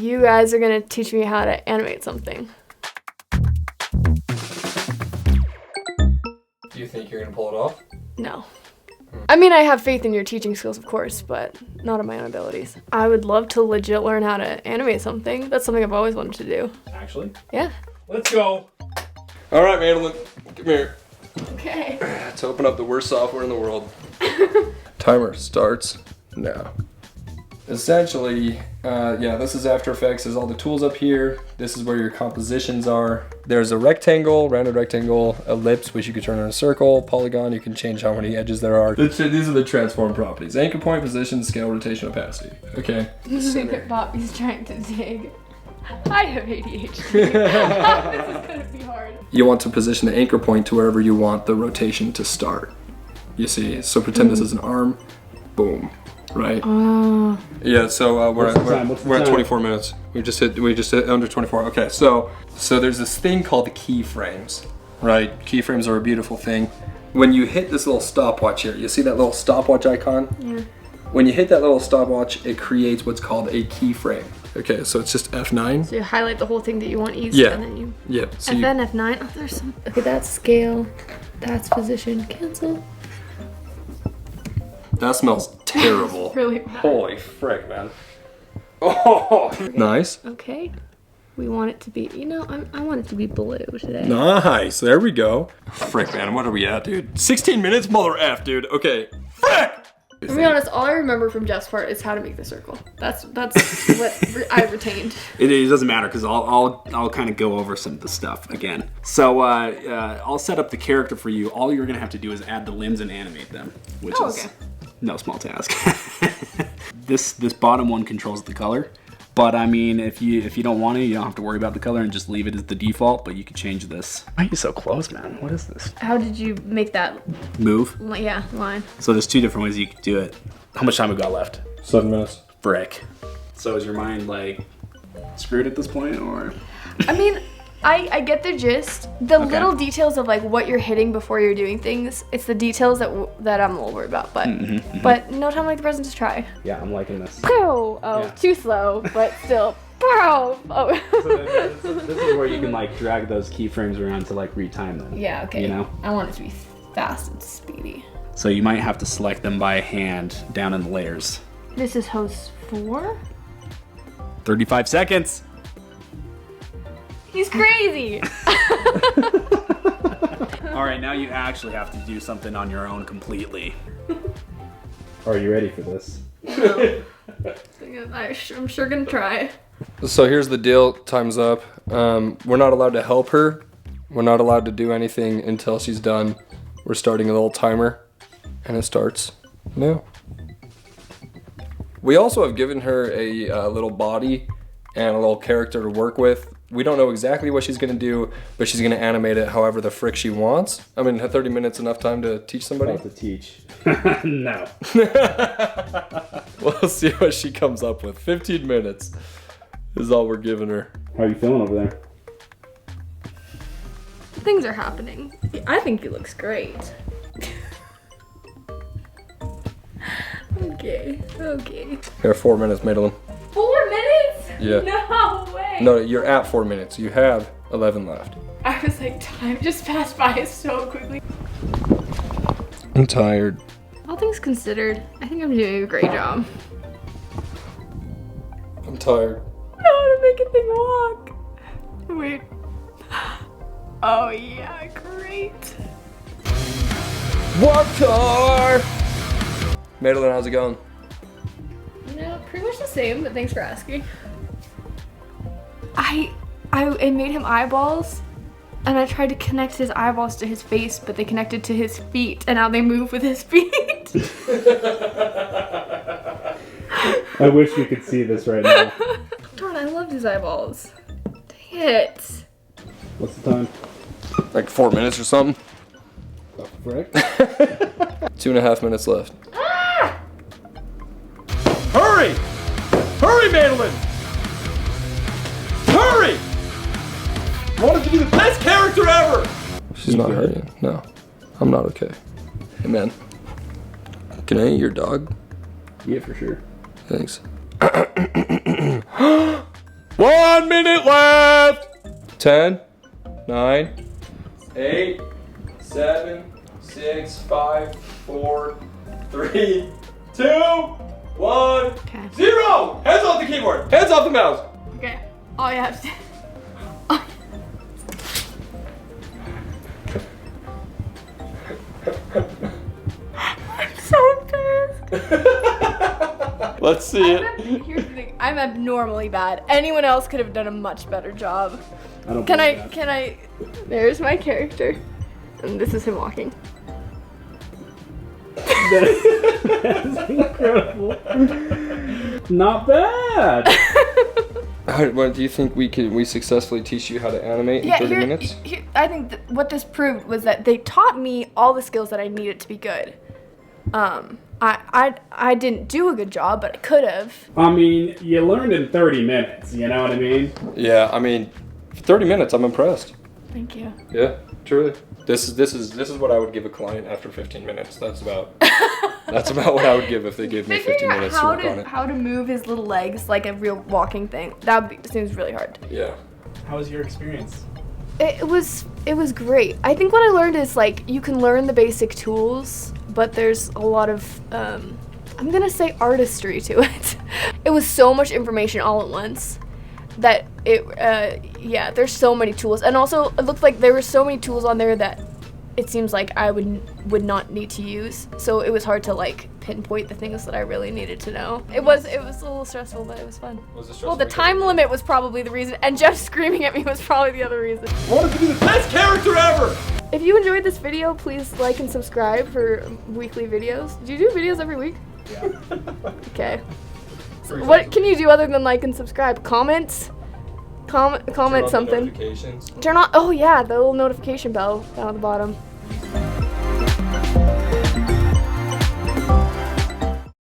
You guys are gonna teach me how to animate something. Do you think you're gonna pull it off? No. I mean, I have faith in your teaching skills, of course, but not in my own abilities. I would love to legit learn how to animate something. That's something I've always wanted to do. Actually? Yeah. Let's go. All right, Madeleine, come here. Okay. Let's open up the worst software in the world. Timer starts now. Essentially, yeah, this is After Effects. There's all the tools up here. This is where your compositions are. There's a rectangle, rounded rectangle, ellipse, which you can turn into a circle, polygon, you can change how many edges there are. These are the transform properties. Anchor point, position, scale, rotation, opacity. Okay. Look at Bobby's trying to dig. I have ADHD. This is gonna be hard. You want to position the anchor point to wherever you want the rotation to start. You see, so pretend this is an arm, boom. Right. Yeah. So we're at 24 minutes. We just hit under 24. Okay. So there's this thing called the keyframes, right? Keyframes are a beautiful thing. When you hit this little stopwatch here, you see that little stopwatch icon? Yeah. When you hit that little stopwatch, it creates what's called a keyframe. Okay. So it's just F9. So you highlight the whole thing that you want easy, Yeah. and then you. Yeah. So And then F9. Oh, there's some. Okay, that's scale. That's position. Cancel. That smells terrible. Really bad. Holy frick, man. Oh, nice. Okay. We want it to be, I want it to be blue today. Nice. There we go. Frick, man. What are we at, dude? 16 minutes? Mother F, dude. Okay. Frick! To be honest, all I remember from Jeff's part is how to make the circle. That's what I retained. It doesn't matter because I'll kind of go over some of the stuff again. So I'll set up the character for you. All you're gonna have to do is add the limbs and animate them, which is no small task. This bottom one controls the color, but I mean, if you don't want to, you don't have to worry about the color and just leave it as the default. But you can change this. Why are you so close, man? What is this? How did you make that Move. line? So there's two different ways you can do it. How much time we got left? 7 minutes. Frick. So is your mind like screwed at this point, or? I mean, I get the gist. The little details of like what you're hitting before you're doing things. It's the details that I'm a little worried about. But but no time like the present to try. Yeah, I'm liking this. Oh, Yeah. too slow, but still. Oh. So this is where you can like drag those keyframes around to like retime them. Yeah. Okay. You know. I want it to be fast and speedy. So you might have to select them by hand down in the layers. This is host 4. 35 seconds. He's crazy. All right, now you actually have to do something on your own completely. Are you ready for this? No. I'm sure gonna try. So here's the deal. Time's up. We're not allowed to help her. We're not allowed to do anything until she's done. We're starting a little timer, and it starts now. We also have given her a little body and a little character to work with. We don't know exactly what she's gonna do, but she's gonna animate it however the frick she wants. I mean, 30 minutes enough time to teach somebody? About to teach. No. We'll see what she comes up with. 15 minutes is all we're giving her. How are you feeling over there? Things are happening. I think he looks great. Okay. Here, 4 minutes, Madeleine. 4 minutes? Yeah. No way. No, you're at 4 minutes. You have 11 left. I was like, time just passed by so quickly. I'm tired. All things considered, I think I'm doing a great job. I'm tired. I know how to make a thing walk. Wait. Oh yeah, great. Walk car! Madeleine, how's it going? Pretty much the same, but thanks for asking. I made him eyeballs, and I tried to connect his eyeballs to his face, but they connected to his feet, and now they move with his feet. I wish we could see this right now. Darn, I loved his eyeballs. Dang it. What's the time? Like 4 minutes or something? Oh, frick. 2.5 minutes left. Ah! Hurry! Hurry, Madeleine! Hurry! I wanted to be the best character ever! She's not hurrying. No. I'm not okay. Hey, man. Can I eat your dog? Yeah, for sure. Thanks. 1 minute left. 10, 9, 8, 7, 6, 5, 4, 3, 2, 1, Okay. 0. Hands off the keyboard. Hands off the mouse. Okay. Oh yeah. I'm so embarrassed. Let's see it. Here's the thing. I'm abnormally bad. Anyone else could have done a much better job. I don't Can believe I? that. Can I? There's my character, and this is him walking. That's incredible. Not bad. What do you think we successfully teach you how to animate in 30 minutes? I think what this proved was that they taught me all the skills that I needed to be good. I didn't do a good job, but I could have. I mean, you learned in 30 minutes, you know what I mean? Yeah, I mean, for 30 minutes, I'm impressed. Thank you. Yeah, truly. This is what I would give a client after 15 minutes. That's about what I would give if they gave me 15 Figuring out minutes to work on it. how to move his little legs like a real walking thing. Seems really hard. Yeah. How was your experience? It was great. I think what I learned is like you can learn the basic tools, but there's a lot of I'm gonna say artistry to it. It was so much information all at once that there's so many tools, and also it looked like there were so many tools on there that it seems like I would not need to use. So it was hard to like pinpoint the things that I really needed to know. It was a little stressful, but it was fun. Was it stressful? Well, the time limit was probably the reason, and Jeff screaming at me was probably the other reason. I wanted to be the best character ever! If you enjoyed this video, please like and subscribe for weekly videos. Do you do videos every week? Yeah. Okay. So what can you do other than like and subscribe? Comments? Comment something. Notifications. Turn on, oh yeah, the little notification bell down at the bottom.